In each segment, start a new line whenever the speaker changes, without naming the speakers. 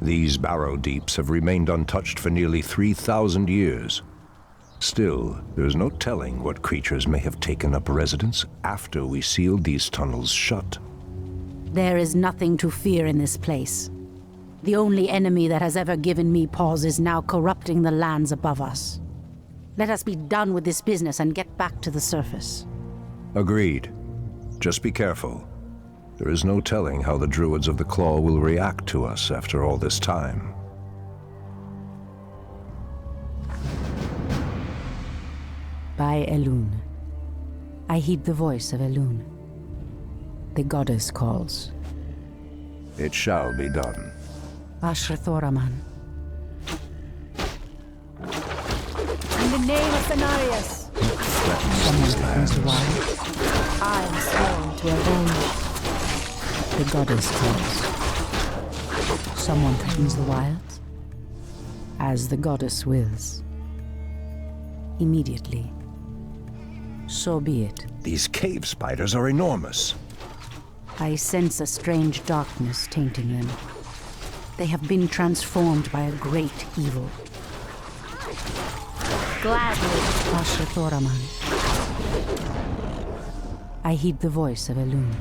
These barrow deeps have remained untouched for nearly 3,000 years. Still, there is no telling what creatures may have taken up residence after we sealed these tunnels shut.
There is nothing to fear in this place. The only enemy that has ever given me pause is now corrupting the lands above us. Let us be done with this business and get back to the surface.
Agreed. Just be careful. There is no telling how the Druids of the Claw will react to us after all this time.
By Elune. I heed the voice of Elune. The goddess calls.
It shall be done.
Ashrathoraman.
In the name of Cenarius. I am sworn to avenge.
The goddess calls. Someone threatens the wilds. As the goddess wills. Immediately. So be it.
These cave spiders are enormous.
I sense a strange darkness tainting them. They have been transformed by a great evil.
Gladly.
Ashrathoraman. I heed the voice of Elune.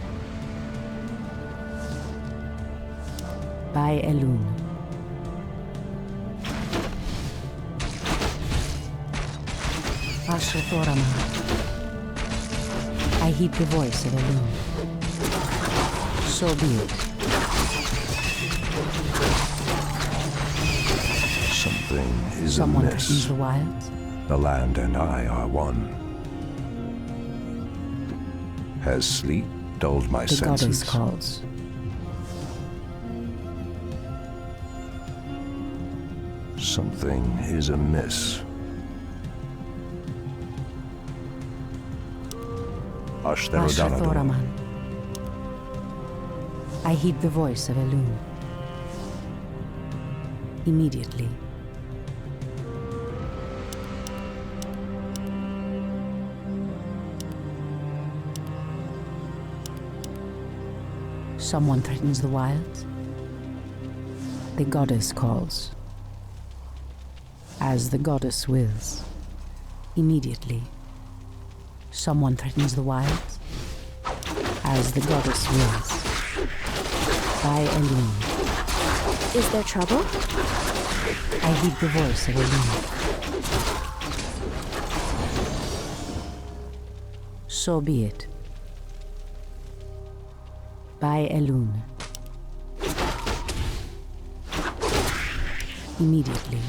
By Elune. Ashrathoraman. I heed the voice of Elune. So be it.
Something is
Someone
amiss.
threatens the wilds.
The land and I are one. Has sleep dulled my
The
senses?
goddess calls.
Something is amiss.
Ashrathoraman. I heed the voice of Elune. Immediately. Someone threatens the wilds. The goddess calls. As the goddess wills. Immediately. Someone threatens the wilds. As the goddess wills. By Elune.
Is there trouble?
I heed the voice of Elune. So be it. By Elune. Immediately.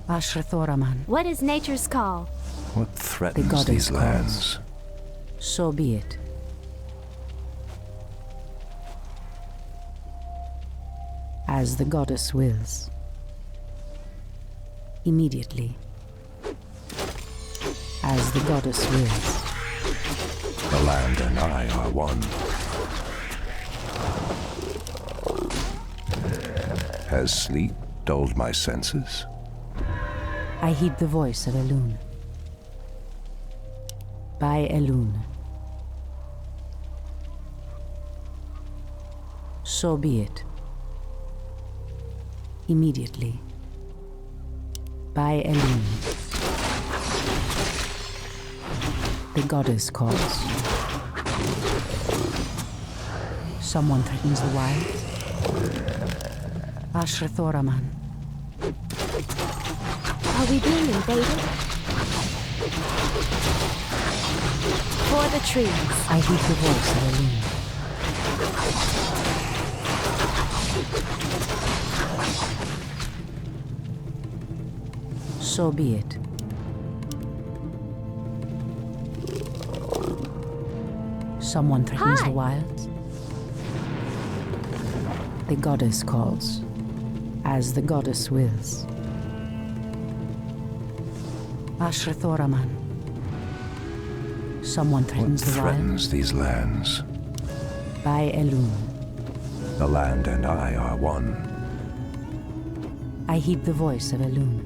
Ashrathoraman.
What is nature's call?
What threatens
goddess
these
calls.
lands?
So be it. As the goddess wills. Immediately. As the goddess wills.
The land and I are one. Has sleep dulled my senses?
I heed the voice of Elune. By Elune. So be it. Immediately. By Elune. The goddess calls. Someone threatens the wild. Ashrathoraman.
Are we being invaded? For the trees.
I heed the voice of Elune. So be it. Someone threatens the wilds. The goddess calls. As the goddess wills. Ashrathoraman. Someone threatens
What
the
threatens
wild.
these lands?
By Elune.
The land and I are one.
I heed the voice of Elune.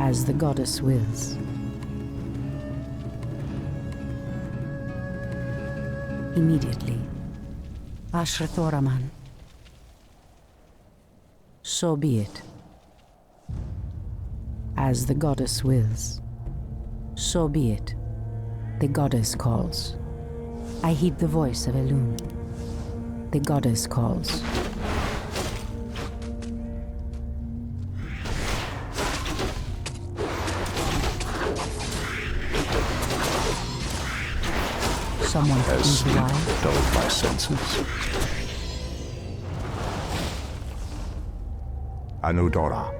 As the goddess wills. Immediately. Ashrathoraman. So be it. As the goddess wills. So be it. The goddess calls. I heed the voice of Elun. The goddess calls. Someone
Has sleep dulled my senses? Anudora.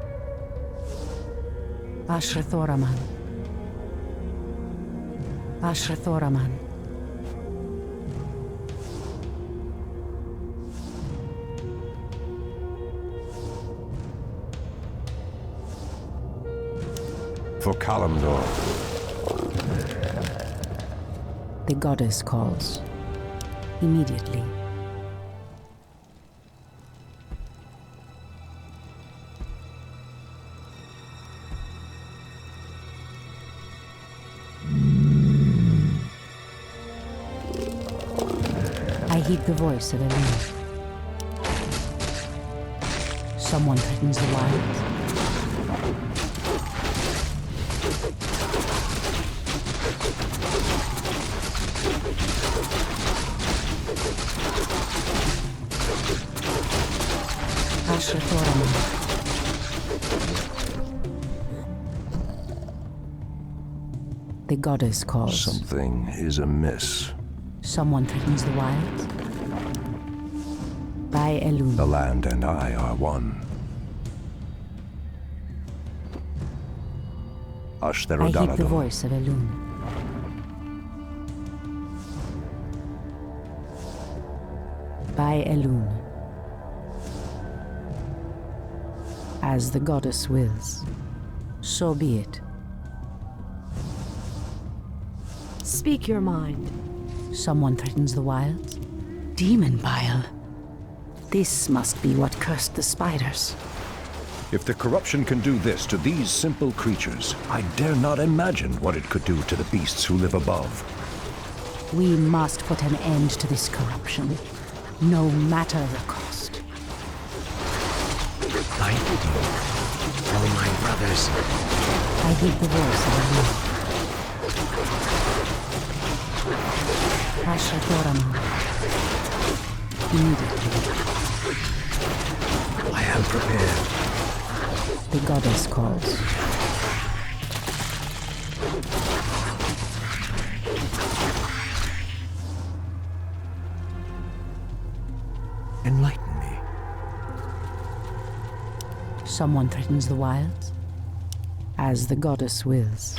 Ashrathoraman. Ashrathoraman.
For Kalimdor.
The goddess calls. Immediately. I heed the voice of Elun. Someone threatens the wild. The goddess calls.
Something is amiss.
Someone threatens the wild. By Elun.
The land and I are one.
I heed the voice of Elun. By Elun. As the goddess wills, so be it.
Speak your mind.
Someone threatens the wilds. Demon bile. This must be what cursed the spiders.
If the corruption can do this to these simple creatures, I dare not imagine what it could do to the beasts who live above.
We must put an end to this corruption, no matter the cost.
I heed you, all my brothers.
I heed the voice of the Lord. Ashrathoraman. Immediately.
I am prepared.
The goddess calls.
Enlighten me.
Someone threatens the wilds. As the goddess wills.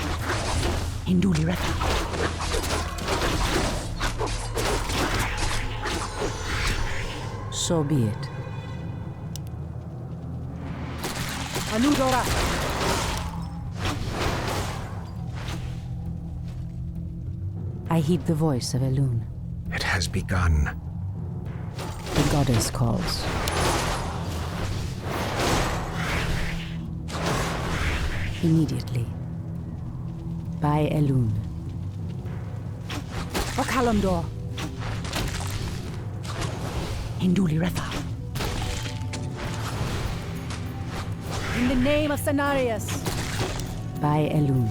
Induli Reka. So be it.
Anudora.
I heed the voice of Elun.
It has begun.
The goddess calls. Immediately. By Elun.
For Kalimdor.
Induli Retha.
In the name of Cenarius.
By Elun.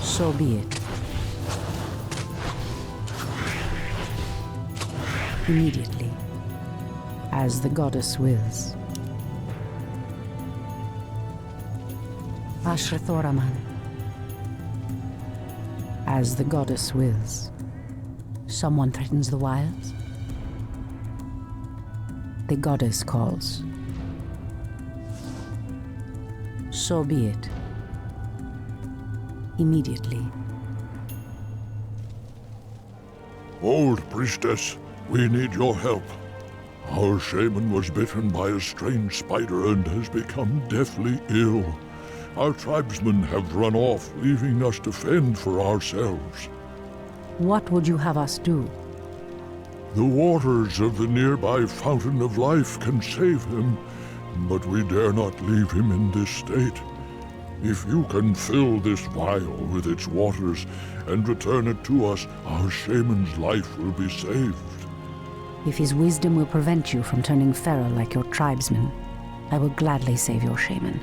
So be it. Immediately. As the goddess wills. Ashrathoraman. As the goddess wills. Someone threatens the wilds. The goddess calls. So be it. Immediately.
Old priestess, we need your help. Our shaman was bitten by a strange spider and has become deathly ill. Our tribesmen have run off, leaving us to fend for ourselves.
What would you have us do?
The waters of the nearby Fountain of Life can save him, but we dare not leave him in this state. If you can fill this vial with its waters and return it to us, our shaman's life will be saved.
If his wisdom will prevent you from turning feral like your tribesmen, I will gladly save your shaman.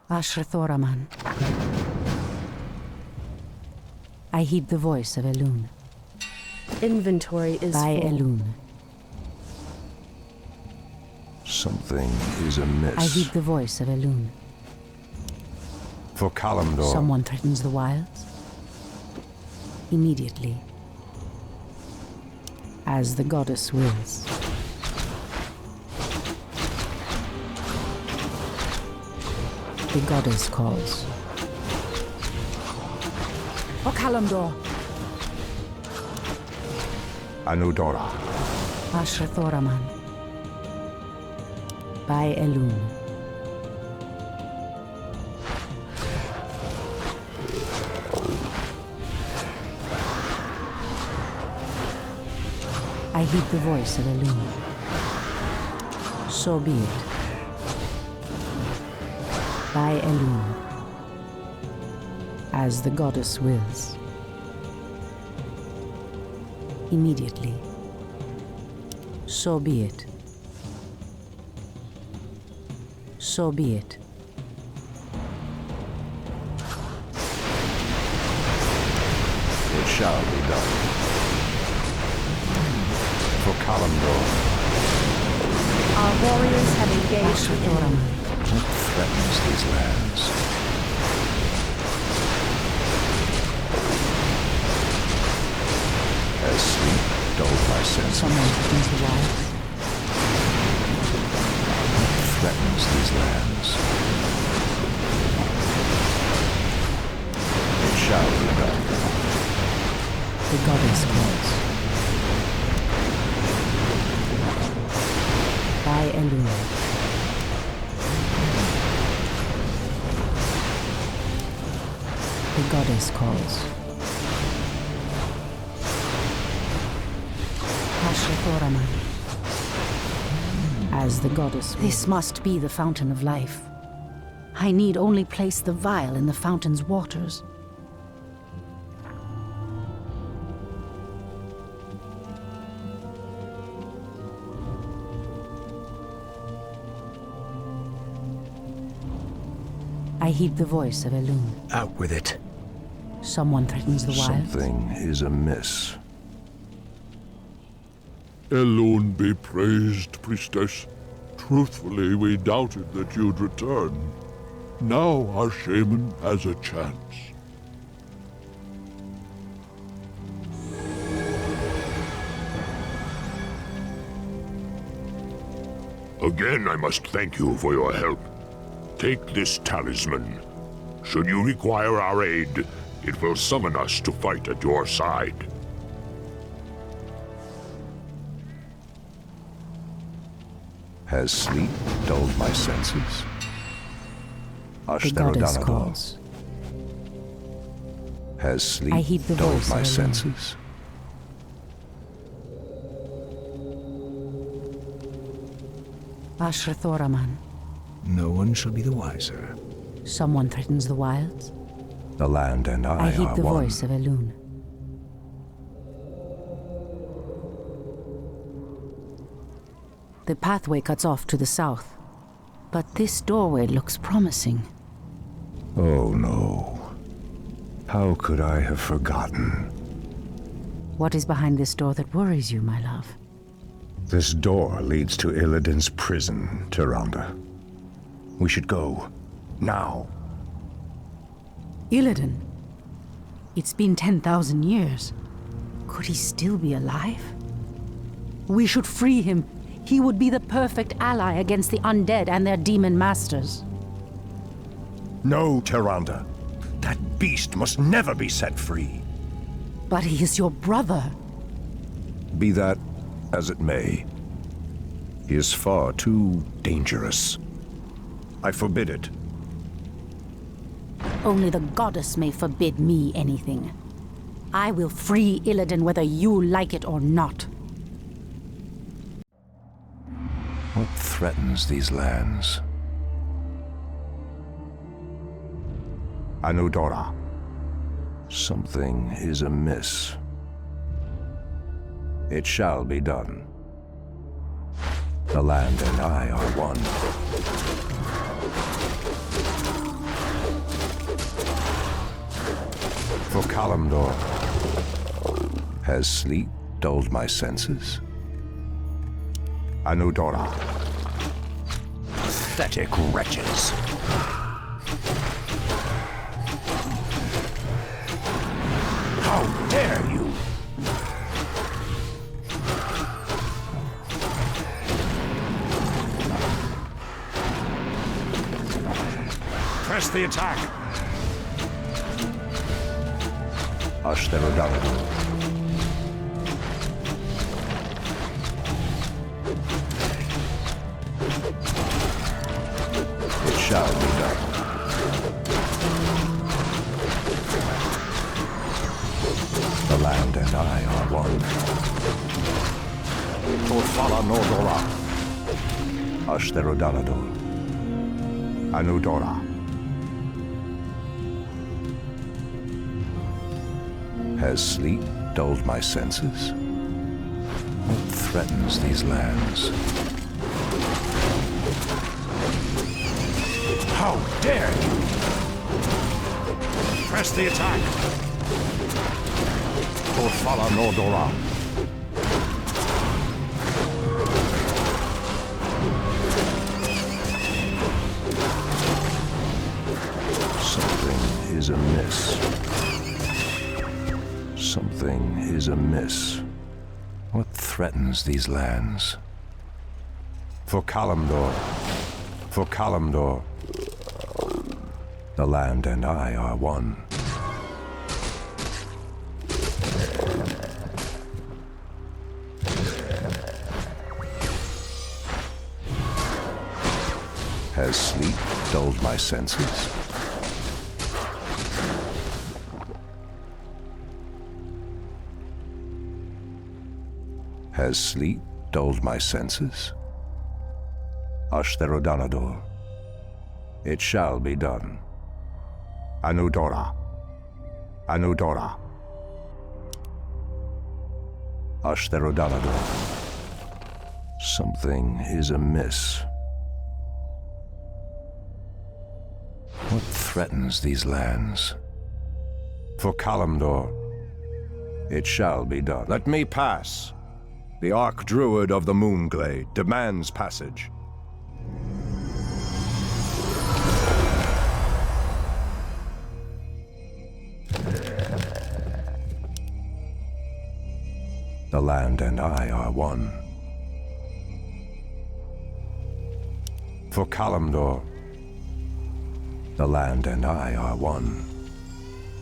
Ashrathoraman. I heed the voice of Elun.
Inventory is
By
full.
Elun.
Something is amiss.
I heed the voice of Elun.
For Kalimdor.
Someone threatens the wilds? Immediately. As the goddess wills. The goddess calls.
For Kalimdor.
Anudora.
Ashrathoraman. By Elun. I heed the voice of Elun. So be it. By Elun. As the goddess wills. Immediately. So be it. So be it.
It shall be done. For Kalimdor.
Our warriors have engaged with enemy.
What threatens these lands? Has sleep dulled my senses?
Someone threatens the wilds.
Threatens these lands. It shall be done.
The goddess calls. By Elun. The goddess calls. Ashrathoraman. As the goddess. This must be the Fountain of Life. I need only place the vial in the fountain's waters. I heed the voice of Elun.
Out with it.
Someone threatens the wilds.
Something is amiss.
Elun be praised, priestess. Truthfully, we doubted that you'd return. Now our shaman has a chance.
Again, I must thank you for your help. Take this talisman. Should you require our aid, it will summon us to fight at your side.
Has sleep dulled my senses?
The goddess
Ashtarodanador.
calls.
Has sleep
I heed the
dulled
voice
my
of Elun.
senses?
Ashrathoraman.
No one shall be the wiser.
Someone threatens the wilds.
The land and
I
I
heed
are
the
one.
voice of Elun. The pathway cuts off to the south, but this doorway looks promising.
Oh no. How could I have forgotten?
What is behind this door that worries you, my love?
This door leads to Illidan's prison, Tyrande. We should go. Now.
Illidan? It's been 10,000 years. Could he still be alive? We should free him. He would be the perfect ally against the undead and their demon masters.
No, Tyrande. That beast must never be set free.
But he is your brother.
Be that as it may. He is far too dangerous. I forbid it.
Only the goddess may forbid me anything. I will free Illidan whether you like it or not.
What threatens these lands? Anudora. Something is amiss. It shall be done. The land and I are one. For Kalimdor. Has sleep dulled my senses? Anudora. Pathetic wretches. How dare you! Press the attack! Ashtherodonador. It shall be done. The land and I are one. Torfala Nordora. Ashtherodonador. Anudora. Has sleep dulled my senses? What threatens these lands? How dare you! Press the attack! Torfala Nordora. Something is amiss. Something is amiss. What threatens these lands? For Kalimdor. For Kalimdor. The land and I are one. Has sleep dulled my senses? Has sleep dulled my senses? Ashtherodonador. It shall be done. Anudora. Anudora. Ashtherodonador. Something is amiss. What threatens these lands? For Kalimdor. It shall be done. Let me pass. The Archdruid of the Moonglade demands passage. The land and I are one. For Kalimdor. The land and I are one.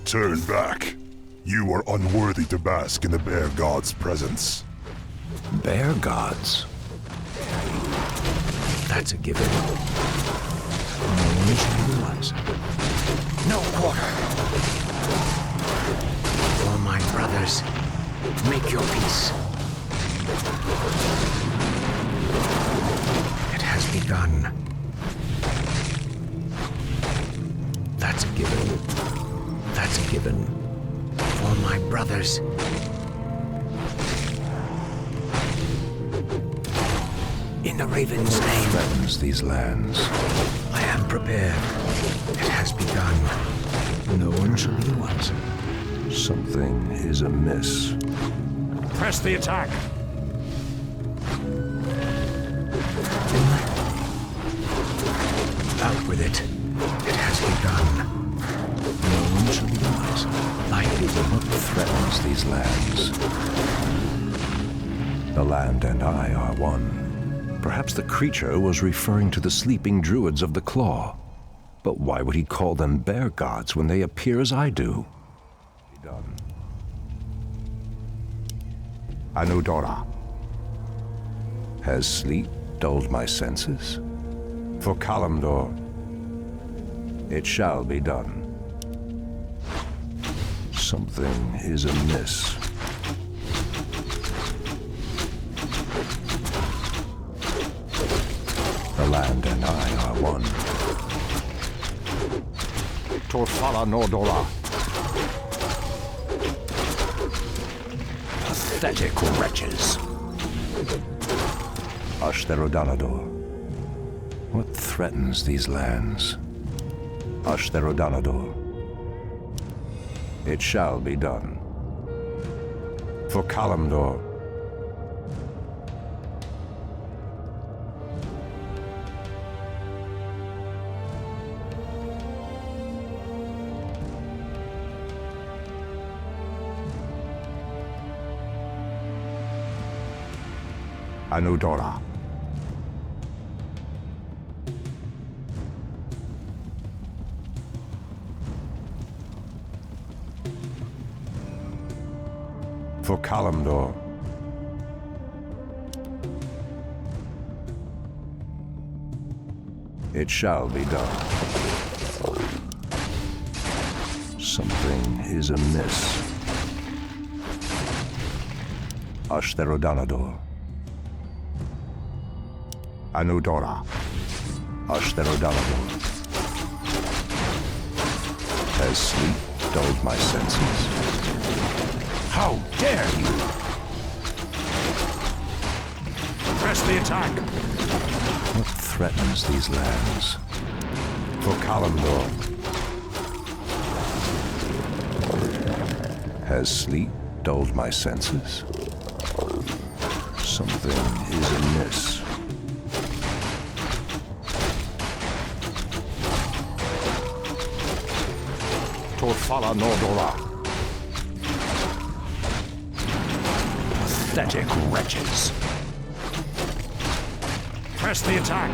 Turn back. You are unworthy to bask in the Bear God's presence.
Bear gods?
That's a given. No one should be the wiser. No quarter. For my brothers, make your peace. It has begun. That's a given. That's a given. For my brothers. In the Raven's name.
Threatens these lands.
I am prepared. It has begun. No one shall be the wiser.
Something is amiss. Press the attack!
Out with it. It has begun. No one shall be the wiser. I give
What threatens these lands? The land and I are one. Perhaps the creature was referring to the sleeping druids of the Claw. But why would he call them bear gods when they appear as I do? Done. Anudora. Has sleep dulled my senses? For Kalimdor. It shall be done. Something is amiss. The land and I are one. Torfala Nordora.
Pathetic wretches.
Ashtherodanador. What threatens these lands? Ashtherodanador. It shall be done. For Kalimdor. Anudora. For Kalimdor. It shall be done. Something is amiss. Ashtherodanador. Anudora. Ashtherodanador. Has sleep dulled my senses?
How dare you! Press the attack!
What threatens these lands? For Kalimdor. Has sleep dulled my senses? Something is amiss. Torfala Nordora.
Pathetic wretches. Press the attack!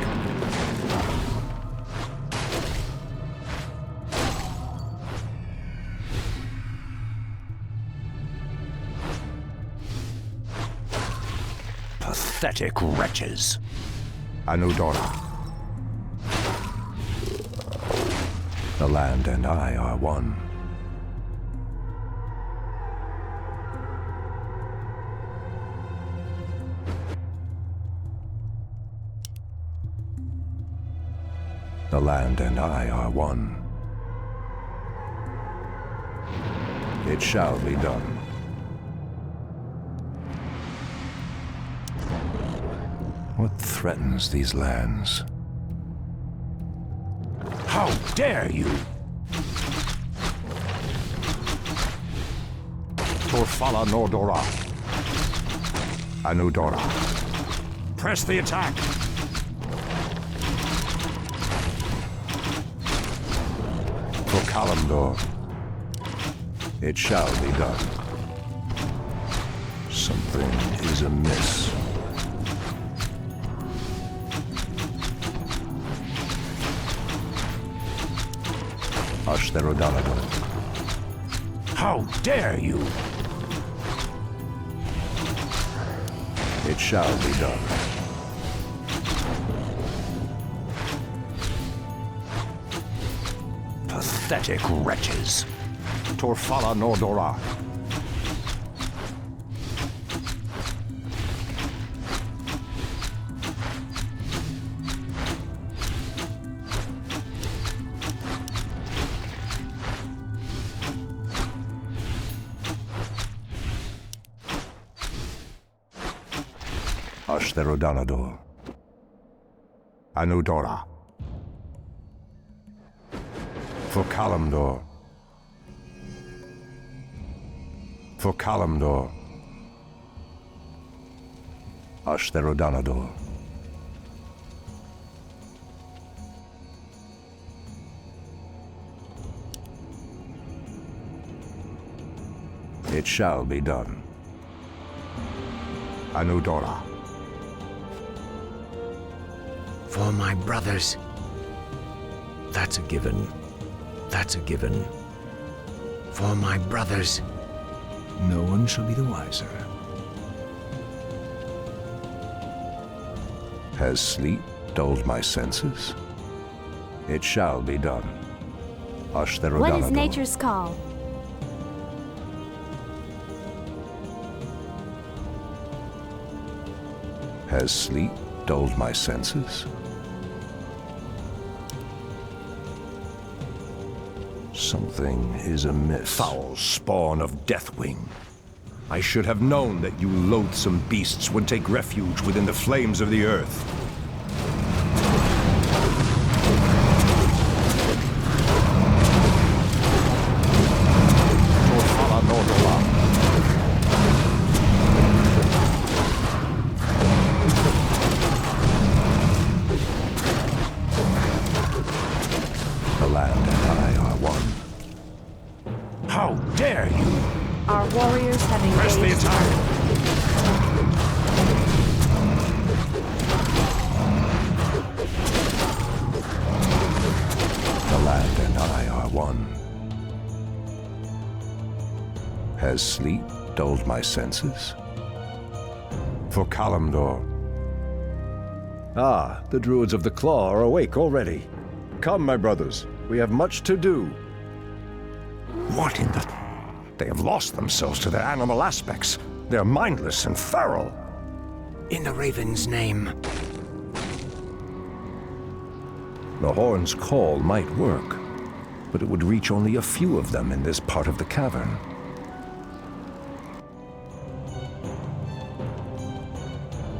Pathetic wretches.
Anudora. The land and I are one. The land and I are one. It shall be done. What threatens these lands?
How dare you!
Torfala Nordora. Anudora.
Press the attack!
For Kalimdor. It shall be done. Something is amiss. Ashtherodanador.
How dare you!
It shall be done.
Pathetic wretches.
Torfala Nordora. Ashtherodanador. Anudora. For Kalimdor. For Kalimdor. Ashtherodanador. It shall be done. Anudora.
For my brothers. That's a given. That's a given. For my brothers.
No one shall be the wiser.
Has sleep dulled my senses? It shall be done. Ashtherodanador.
What is nature's call?
Has sleep dulled my senses? Something is amiss. Foul spawn of Deathwing. I should have known that you loathsome beasts would take refuge within the flames of the earth. The land and I are one. How dare you!
Our warriors have
Press the
engaged.
attack! The land and I are one. Has sleep dulled my senses? For Kalimdor. Ah, the Druids of the Claw are awake already. Come, my brothers, we have much to do. What in the... They have lost themselves to their animal aspects. They're mindless and feral.
In the Raven's name.
The horn's call might work, but it would reach only a few of them in this part of the cavern.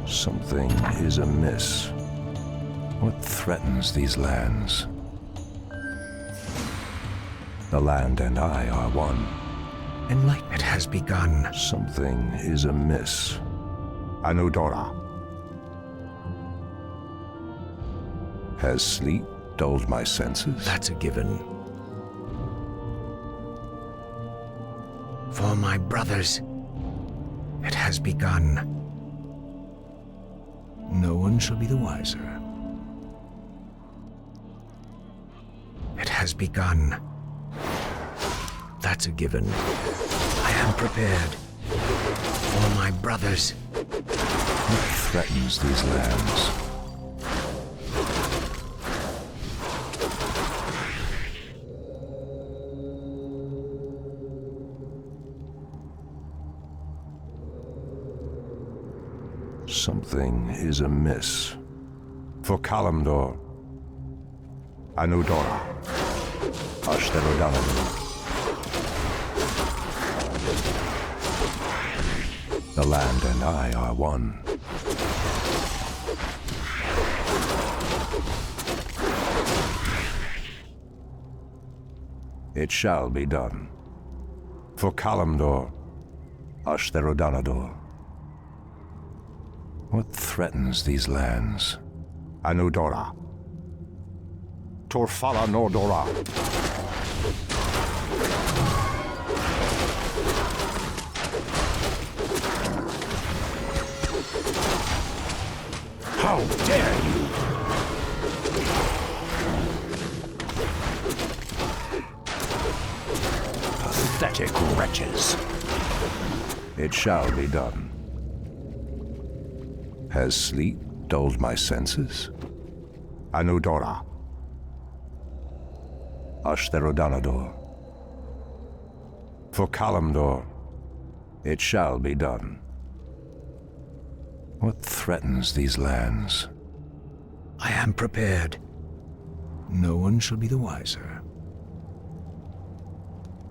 Something is amiss. What threatens these lands? The land and I are one.
Enlightenment has begun.
Something is amiss. Anudora. Has sleep dulled my senses?
That's a given. For my brothers, it has begun.
No one shall be the wiser.
It has begun. That's a given. I am prepared. For my brothers.
What threatens these lands? Something is amiss. For Kalimdor. Anudora. Ashtarodanalu. The land and I are one. It shall be done. For Kalimdor, Ashtarodanador. What threatens these lands? Anudora. Torfala Nordora. How dare you! Pathetic wretches. It shall be done. Has sleep dulled my senses? Anudora. Ashtarodanador. For Kalimdor, it shall be done. What threatens these lands?
I am prepared.
No one shall be the wiser.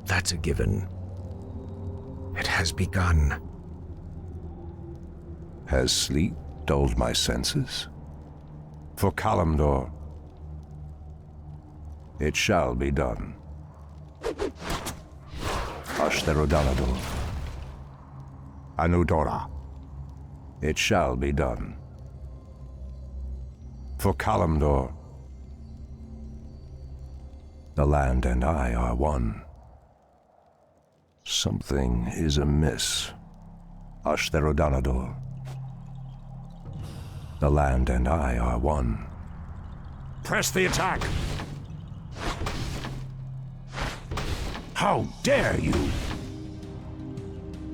That's a given. It has begun.
Has sleep dulled my senses? For Kalimdor, it shall be done. Ashtarodanador. Anudora. It shall be done. For Kalimdor, the land and I are one. Something is amiss. Ashtarodanador. The land and I are one. Press the attack! How dare you!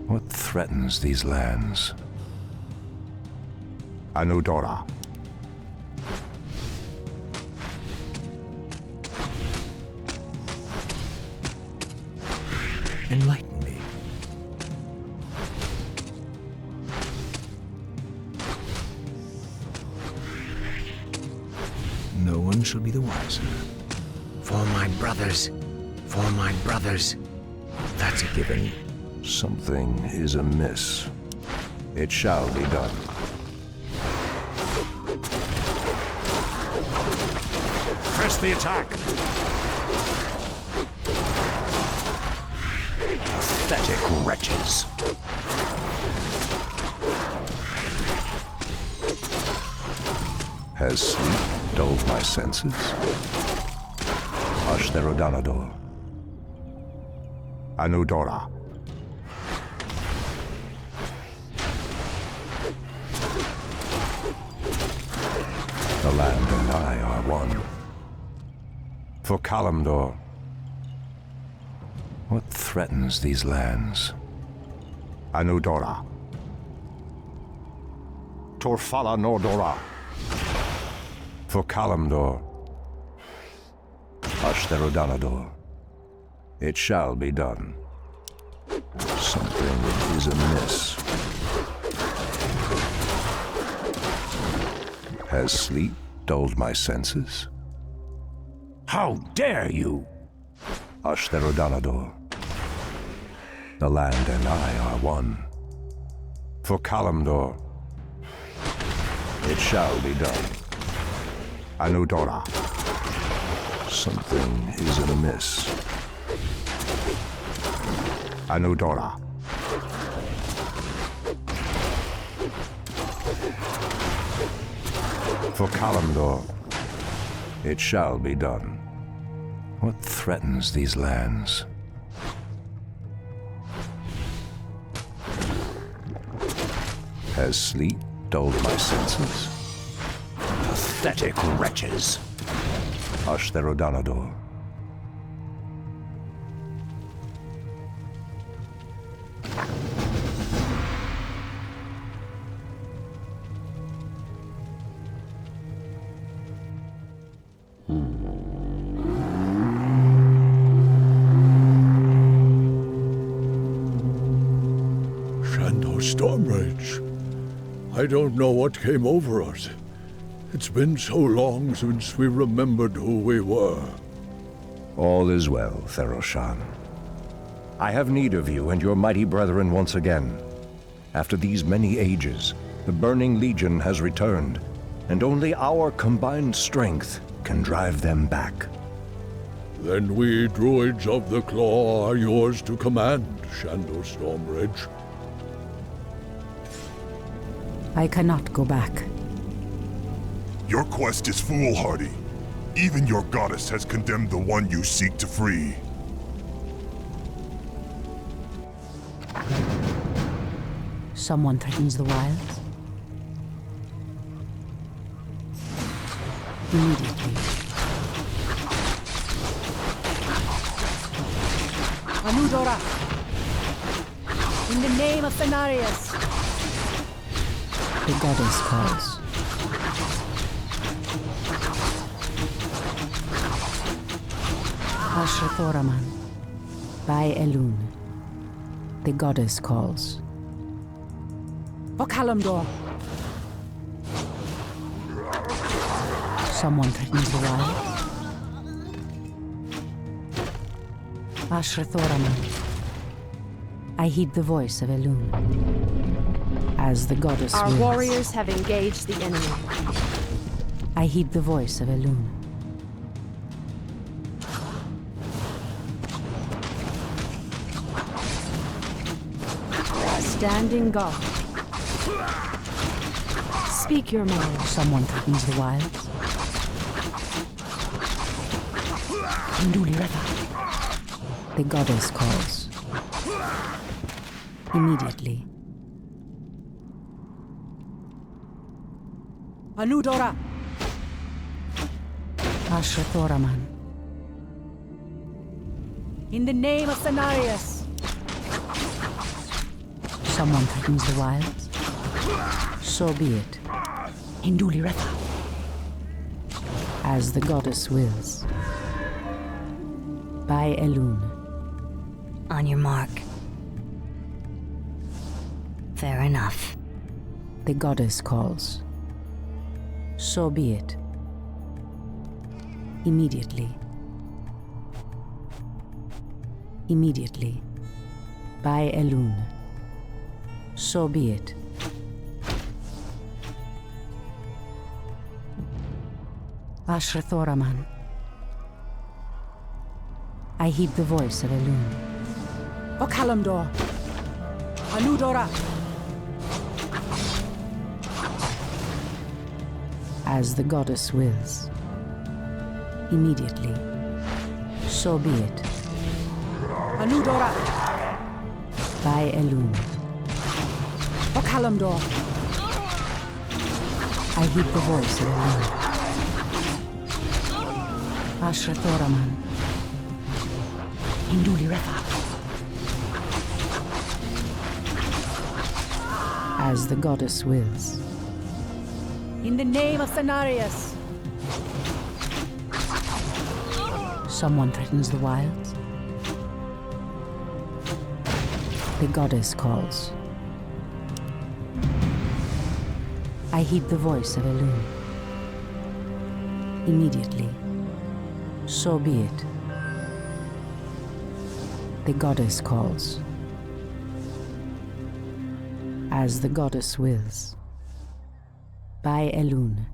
What threatens these lands? Anudora.
Enlighten me.
No one shall be the wiser.
For my brothers. For my brothers. That's a given.
Something is amiss. It shall be done. Press the attack! Pathetic wretches! Has sleep dulled my senses? Ashtherodanador. Anudora. The land and I are one. For Kalimdor, what threatens these lands? Anudora. Torfala Nordora. For Kalimdor, Ashtherodanador. It shall be done. Something is amiss. Has sleep dulled my senses? How dare you! Ashtherodanador. The land and I are one. For Kalimdor, it shall be done. Anudora. Something is amiss. Anudora. For Kalimdor, it shall be done. What threatens these lands? Has sleep dulled my senses? Pathetic wretches! Ashtherodanador.
Stormrage. I don't know what came over us. It's been so long since we remembered who we were.
All is well, Theroshan. I have need of you and your mighty brethren once again. After these many ages, the Burning Legion has returned, and only our combined strength can drive them back.
Then we druids of the Claw are yours to command, Shandor Stormrage.
I cannot go back.
Your quest is foolhardy. Even your goddess has condemned the one you seek to free.
Someone threatens the wilds. Immediately.
Anudora! In the name of Cenarius!
The goddess calls. Ashrathoraman. By Elun. The goddess calls.
For Kalimdor!
Someone threatens the wild. Ashrathoraman. I heed the voice of Elun. As the goddess
Our
wills.
warriors have engaged the enemy.
I heed the voice of Elun.
Standing guard. Speak your mind.
Someone threatens the wilds. The goddess calls. Immediately.
Anudora!
Ashrathoraman.
In the name of Cenarius!
Someone threatens the wilds. So be it. Induliretha. As the goddess wills. By Elun.
On your mark. Fair enough.
The goddess calls. So be it. Immediately. Immediately. By Elune. So be it. Ashrathoraman. I heed the voice of Elune.
O Kalimdor. Anudora.
As the goddess wills. Immediately. So be it.
Anudora.
By Elune.
O Kalimdor.
I heed the voice of Elune. Ashrathoraman. Induli Refa. As the goddess wills.
In the name of Cenarius.
Someone threatens the wilds. The goddess calls. I heed the voice of Elune. Immediately. So be it. The goddess calls. As the goddess wills. By Elune.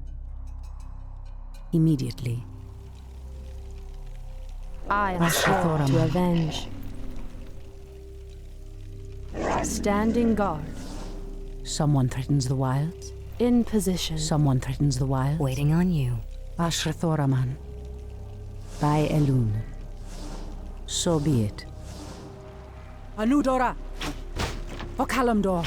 Immediately.
I am sworn to avenge. Standing guard.
Someone threatens the wilds.
In position.
Someone threatens the wilds.
Waiting on you.
Ashrathoraman. By Elune. So be it.
Anudora. O Kalimdor.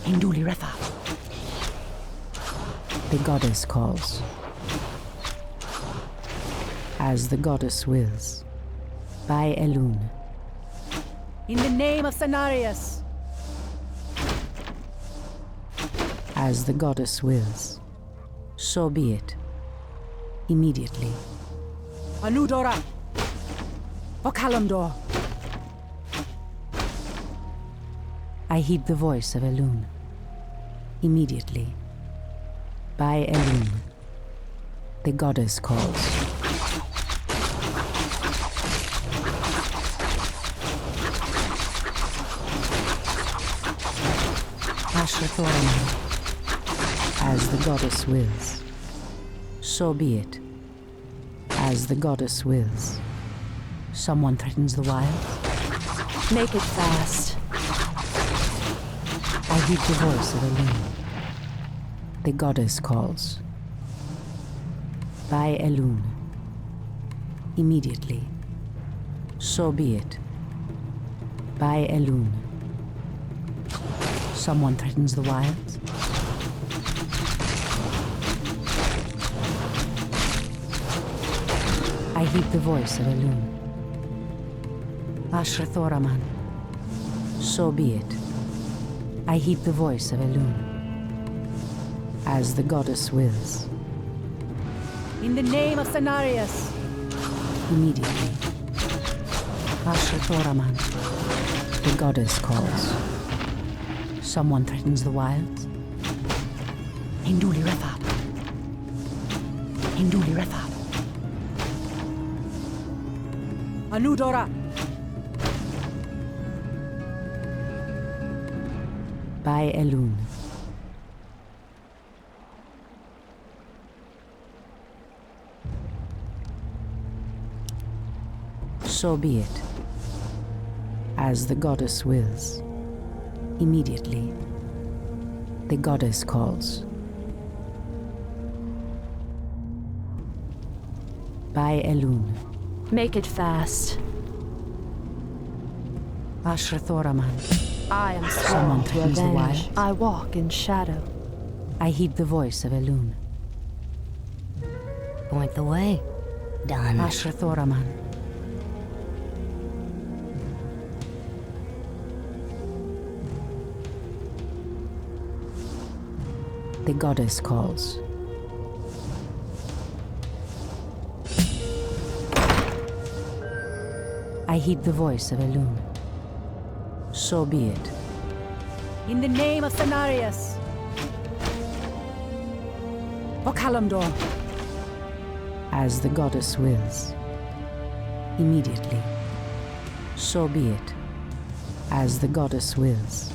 Induli Refa. The goddess calls. As the goddess wills. By Elune.
In the name of Cenarius.
As the goddess wills. So be it. Immediately.
Anudora. O Kalimdor.
I heed the voice of Elune. Immediately. By Elune. The goddess calls. Ashrathoraman. As the goddess wills. So be it. As the goddess wills. Someone threatens the wild.
Make it fast.
I heed the voice of Elune. The goddess calls. By Elune. Immediately. So be it. By Elune. Someone threatens the wilds. I heed the voice of Elune. Ashrathoraman. So be it. I heed the voice of Elune. As the goddess wills.
In the name of Cenarius.
Immediately. Ashrathoraman. The goddess calls. Someone threatens the wilds. Induli Refa. Induli Refa.
Anudora.
By Elune. So be it. As the goddess wills. Immediately. The goddess calls. By Elune.
Make it fast.
Ashrathoraman.
I am
Someone
sworn to
threatens the
avenge.
wild.
I walk in shadow.
I heed the voice of Elune.
Point the way. Done.
Ashrathoraman. The goddess calls. I heed the voice of Elune. So be it.
In the name of Cenarius.
For Kalimdor. As the goddess wills. Immediately. So be it. As the goddess wills.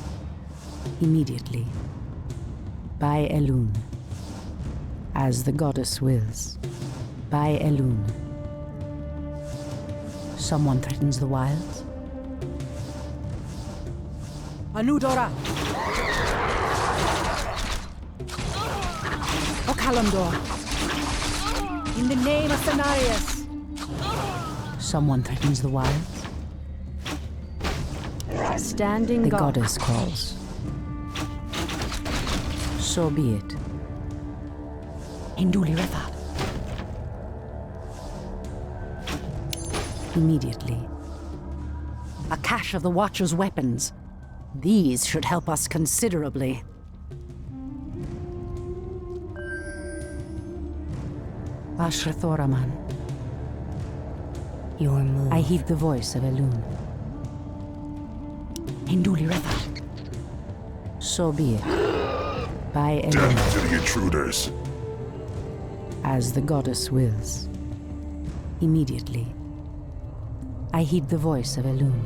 Immediately. By Elun. As the goddess wills. By Elun. Someone threatens the wilds?
Anudora.
For Kalimdor.
In the name of Cenarius.
Someone threatens the wilds?
Standing
The
guard.
goddess calls. So be it. Induli Refa. Immediately. A cache of the Watcher's weapons. These should help us considerably. Ashrathoraman.
Your move.
I heed the voice of Elun. Induli Refa. So be it. By Elun.
Death to the intruders.
As the goddess wills. Immediately. I heed the voice of Elun.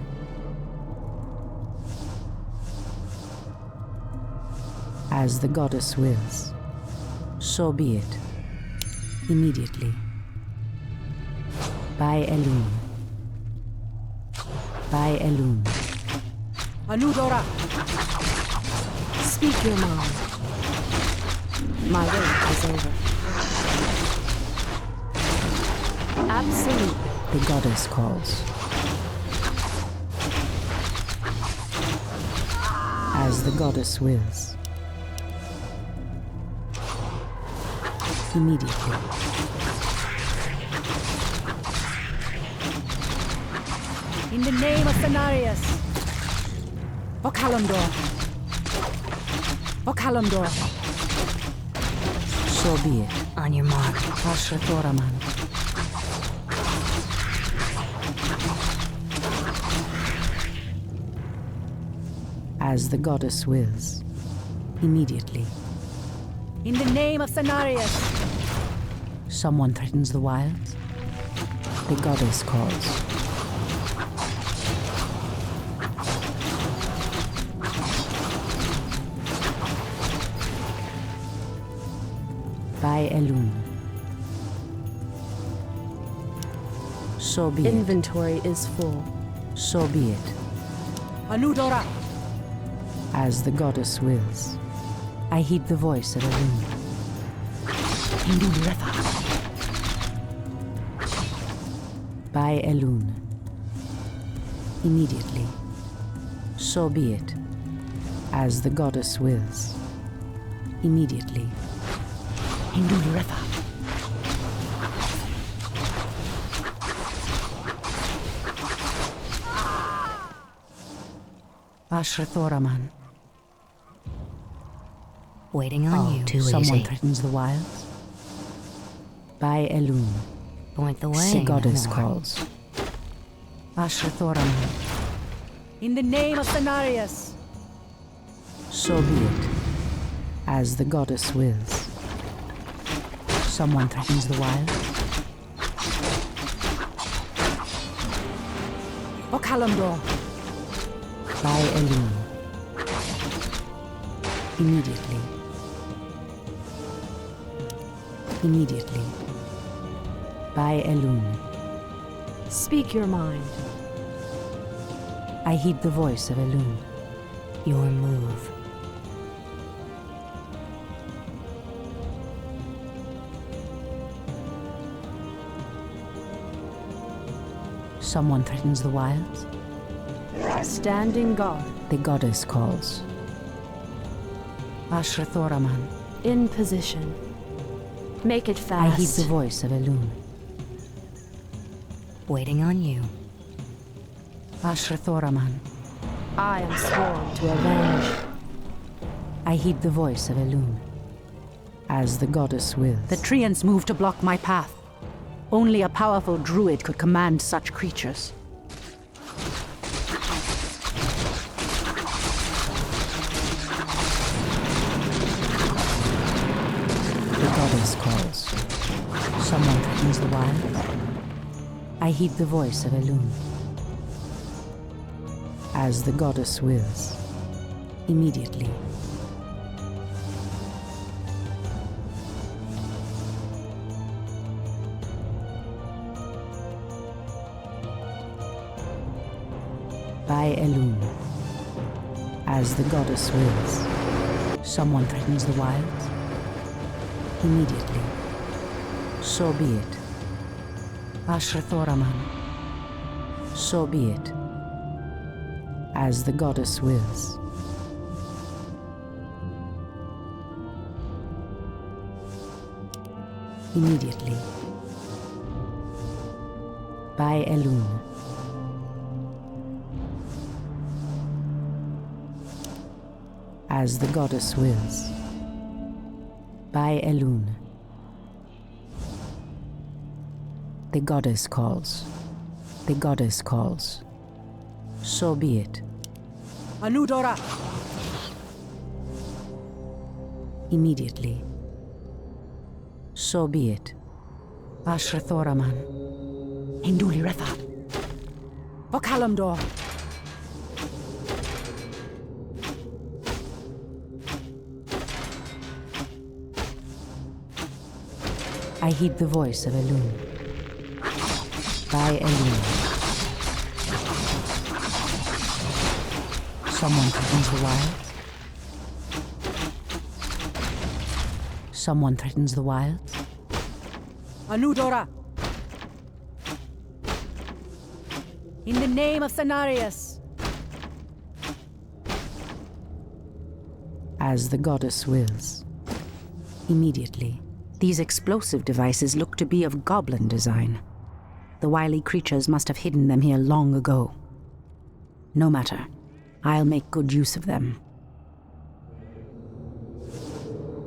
As the goddess wills. So be it. Immediately. By Elun. By Elun.
Anudora.
Speak your mind. My wait is over. Absolutely.
The goddess calls. As the goddess wills. Immediately.
In the name of Cenarius.
For Kalimdor. For Kalimdor. So be it.
On your mark.
Ashrathoraman. As the goddess wills. Immediately.
In the name of Cenarius.
Someone threatens the wilds. The goddess calls. By Elun. So be it.
Inventory is full.
So be it.
Anudora.
As the goddess wills. I heed the voice of Elun. Induli Refa. By Elun. Immediately. So be it. As the goddess wills. Immediately. Induli Refa. Ashrathoraman.
Waiting on you. Too
Someone
easy.
threatens the wilds. By Elun.
Point the way.
The goddess
no more.
calls. Ashrathoraman.
In the name of Cenarius.
So be it. As the goddess wills. Someone threatens the wild. For Kalimdor. By Elun. Immediately. Immediately. By Elun.
Speak your mind.
I heed the voice of Elun.
Your move.
Someone threatens the wilds.
Standing guard.
The goddess calls. Ashrathoraman.
In position. Make it
I heed
fast.
the voice of Elun.
Waiting on you.
Ashrathoraman.
I am sworn to avenge.
I heed the voice of Elun. As the goddess wills. The treants move to block my path. Only a powerful druid could command such creatures. goddess calls. Someone threatens the wild. I heed the voice of Elune. As the goddess wills. Immediately. By Elune. As the goddess wills. Someone threatens the wild. Immediately. So be it. Ashrathoraman. So be it. As the goddess wills. Immediately. By Elune. As the goddess wills. By Elune. The goddess calls. The goddess calls. So be it.
Anudora!
Immediately. So be it. Ashrathoraman.
Hinduli Retha. For Kalimdor.
I heed the voice of Elune. By Elune. Someone threatens the wild. Someone threatens the wild.
Anudora! In the name of Cenarius.
As the goddess wills. Immediately. These explosive devices look to be of goblin design. The wily creatures must have hidden them here long ago. No matter. I'll make good use of them.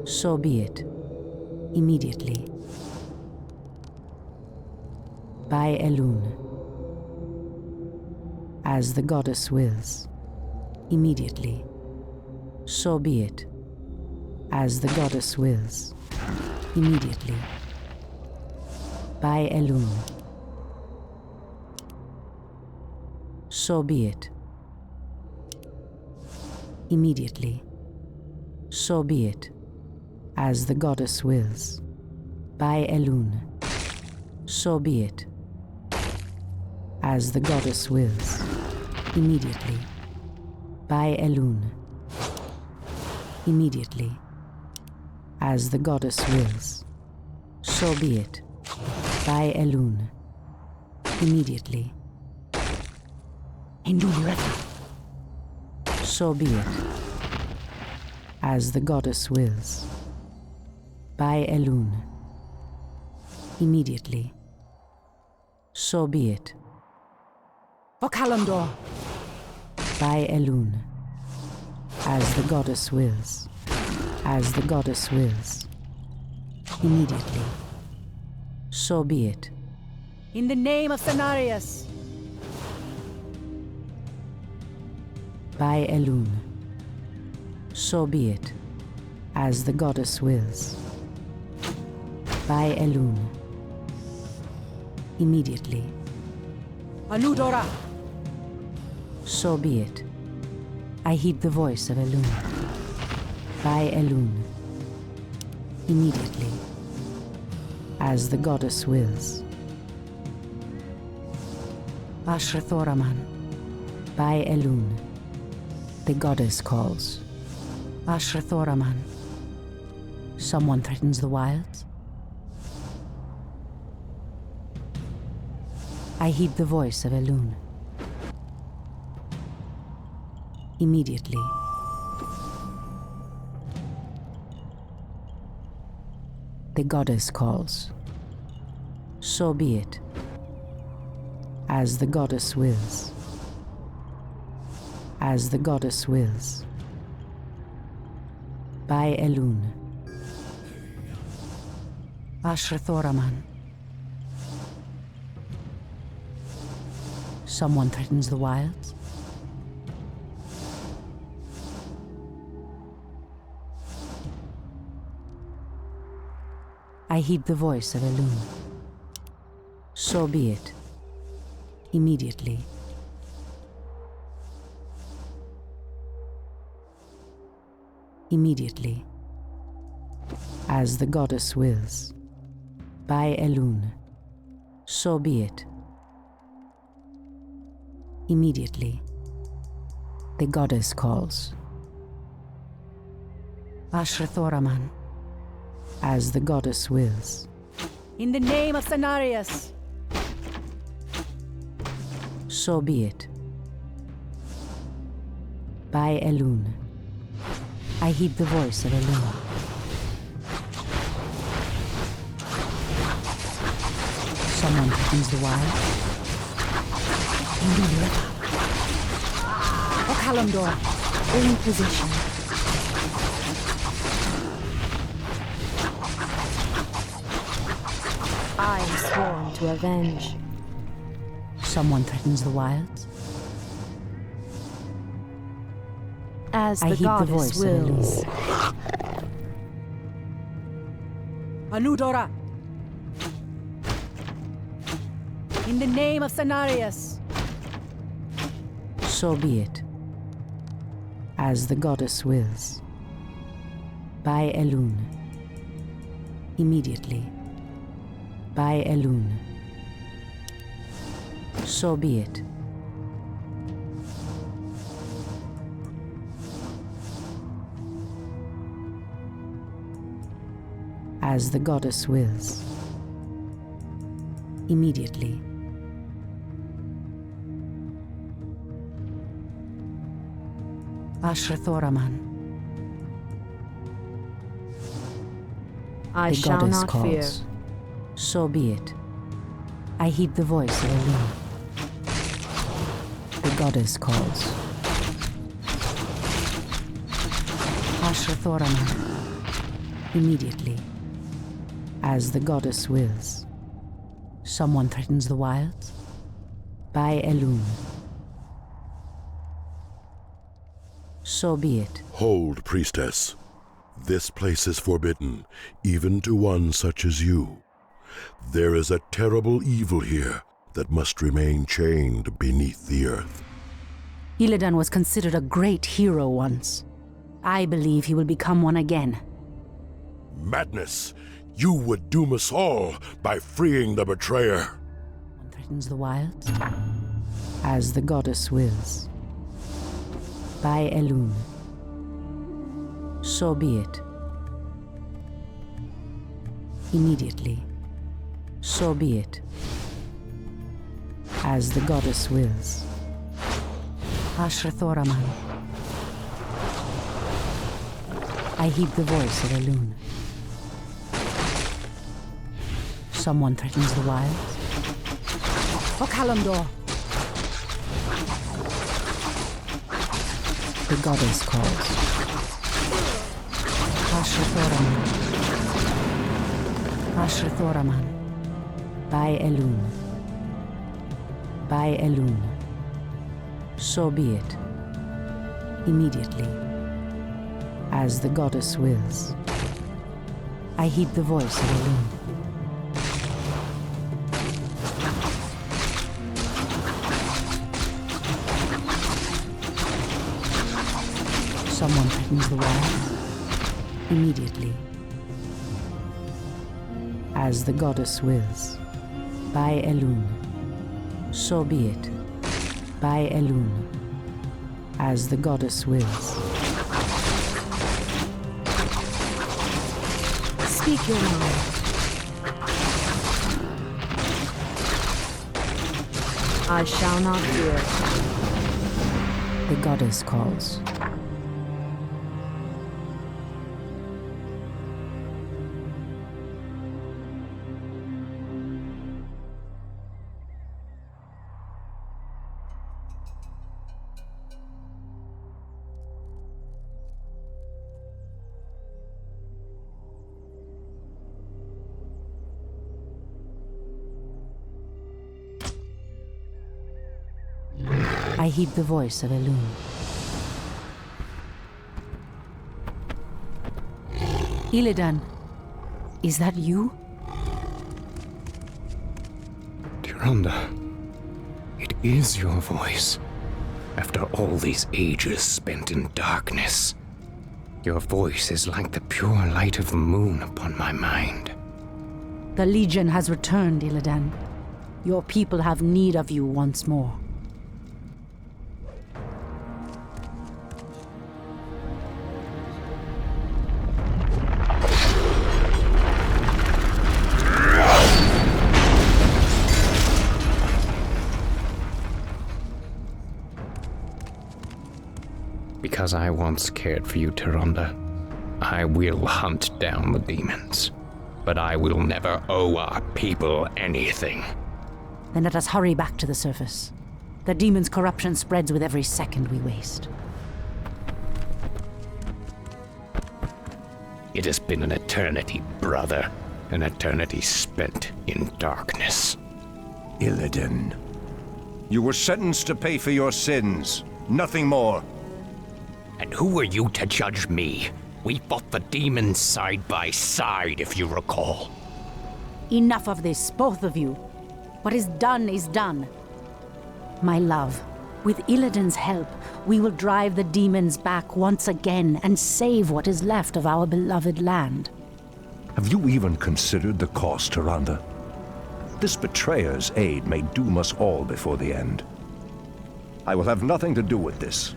So be it. Immediately. By Elune. As the goddess wills. Immediately. So be it. As the goddess wills. Immediately. By Elune. So be it. Immediately. So be it. As the goddess wills. By Elune. So be it. As the goddess wills. Immediately. By Elune. Immediately. As the goddess wills. So be it. By Elune. Immediately.
Hinduli Retha.
So be it. As the goddess wills. By Elune. Immediately. So be it.
For Kalimdor.
By Elune. As the goddess wills. As the goddess wills. Immediately. So be it.
In the name of Cenarius.
By Elune. So be it. As the goddess wills. By Elune. Immediately.
Anudora!
So be it. I heed the voice of Elune. By Elune. Immediately. As the goddess wills. Ashrathoraman. By Elune. The goddess calls. Ashrathoraman. Someone threatens the wilds. I heed the voice of Elune. Immediately. The goddess calls. So be it. As the goddess wills. As the goddess wills. By Elune. Ashrathoraman. Someone threatens the wilds. I heed the voice of Elune. So be it. Immediately. Immediately. As the goddess wills. By Elune. So be it. Immediately. The goddess calls. Ashrathoraman. As the goddess wills.
In the name of Cenarius.
So be it. By Elune. I heed the voice of Elune. Someone threatens the wild.
O Kalimdor, in position.
I am sworn to avenge.
Someone threatens the wilds.
As
I
the
heed the
goddess
voice of
wills.
Anudora. In the name of Cenarius.
So be it. As the goddess wills. By Elune. Immediately. By Elune. So be it. As the goddess wills. Immediately. Ashrathoraman.
I
The
shall
goddess
not fear.
calls. So be it. I heed the voice of Elune. The goddess calls. Ashrathoraman. Immediately. As the goddess wills. Someone threatens the wilds. By Elune. So be it.
Hold, priestess. This place is forbidden, even to one such as you. There is a terrible evil here that must remain chained beneath the earth.
Illidan was considered a great hero once. I believe he will become one again.
Madness! You would doom us all by freeing the betrayer.
One threatens the wilds. As the goddess wills. By Elune. So be it. Immediately. So be it. As the goddess wills. Ashrathoraman. I heed the voice of Elune. Someone threatens the wilds.
O Kalimdor.
The goddess calls. Ashrathoraman. Ashrathoraman. By Elune. By Elune. So be it. Immediately. As the goddess wills. I heed the voice of Elune. Someone threatens the wild. Immediately. As the goddess wills. By Elune. So be it. By Elune. As the goddess wills.
Speak your mind. I shall not fear.
The goddess calls. I heed the voice of Elune. Illidan, is that you?
Tyrande, it is your voice. After all these ages spent in darkness, your voice is like the pure light of the moon upon my mind.
The Legion has returned, Illidan. Your people have need of you once more.
Because I once cared for you, Tyrande, I will hunt down the demons. But I will never owe our people anything.
Then let us hurry back to the surface. The demon's corruption spreads with every second we waste.
It has been an eternity, brother. An eternity spent in darkness.
Illidan, you were sentenced to pay for your sins. Nothing more.
And who are you to judge me? We fought the demons side by side, if you recall.
Enough of this, both of you. What is done is done. My love, with Illidan's help, we will drive the demons back once again and save what is left of our beloved land.
Have you even considered the cost, Tyrande? This betrayer's aid may doom us all before the end. I will have nothing to do with this.